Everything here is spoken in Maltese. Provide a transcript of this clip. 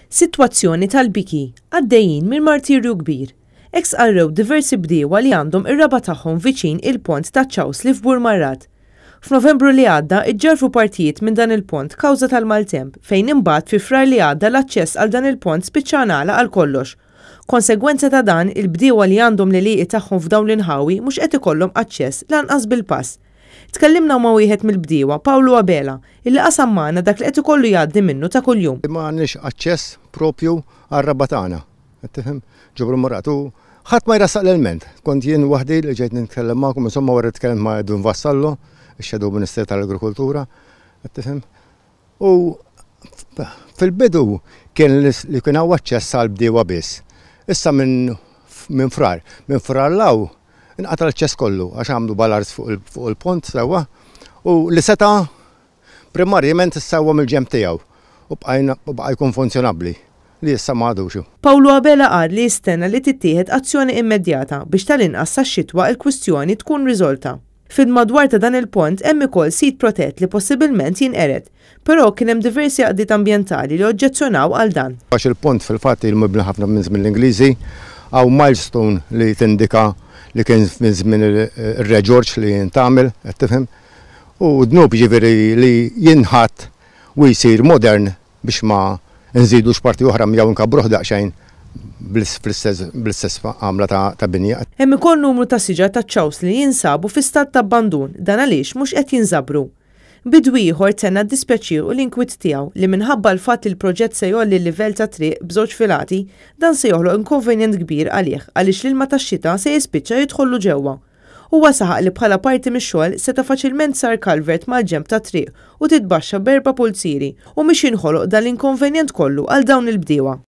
Sitwazzjoni tal-biki għaddejjin minn martirju kbir. Eks qarrew diversi bdiewa li għandhom ir-raba tagħhom viċin il-pont ta' Ċawsli f'Bur Marrat. F'Novembru li għadda iġġarfu partijiet minn dan il-pont kawża tal-maltemp fejn imbagħad fi frar li għadda l-aċċess għal dan il-pont spiċċa nagħlaq għal kollox. Konsegwenza ta' dan il-bdiewa li għandhom l-għelieqi tagħhom f'dawn l-inħawi mhux qed ikollhom aċċess lanqas bil-pass. Tkellimna ma' wieħed mill-bdiewa Pawlu Abela illi qasam magħna dak li qed ikollu jgħaddi minnu ta' kuljum. M'għandniex aċċess propju għar-raba tagħna. Qed tifhem ġobru Marrat u ħadd ma jrassaq l-ilment. Kont jien waħdi li ġejt nitkellem magħkom insomma wara tkellem ma' Edwin Vassallo, ix-Shadow Minister tal-Agrikoltura, qed tifhem. U fil-bidu kien li kien hawn aċċess għall-bdiewa biss. Issa minn frar law inqata' l-aċċess kollu għax għamlu balars fuq il-pont sewwa u li seta' primarjament issewwa mill-ġenb tiegħu u bqa' jkun funzjonabbli li issa m'għadux. Pawlu Abela qal li jistenna li tittieħed azzjoni immedjata biex tal-inqas sax-xitwa l-kwistjoni tkun riżolta. Fid-madwar ta' dan il-pont hemm ukoll sit protett li possibilment jinqered, però kien hemm diversi għaqdiet ambjentali li oġġezzjonaw għal dan. Għax il-pont fil-fatt il-mibni ħafna minn żmien l-Ingliżi hawn milestone li tindika li kien minn żmien ir-Re George li jintamel, qed tifhem, u dnub ġifieri li jinħatt u jsir modern biex ma nżidux parti oħra jew nkabruh daqsxejn bl-istess għamla ta' binja. Hemm ukoll numru ta' siġar ta' Ċawsli li jinsabu fi stat ta' abbandun dan għaliex mhux qed jinżabru. Bidwi ieħor tenna d-dispjaċir u l-inkwiet tiegħu li minħabba l-fatt li l-proġett se jolli l-livell ta' triq b'żewġ filati dan se joħloq inkonvenjent kbir għalih għaliex l-ilma tax-xita se jispiċċa jidħollu ġewwa. Huwa saħaq li bħala parti mix-xogħol seta' faċilment sar kalvert mal-ġenb ta' triq u titbaxxa b'4 pulzieri u mhix jinħoloq dan l-inkonvenjent kollu għal dawn il-bdiewa.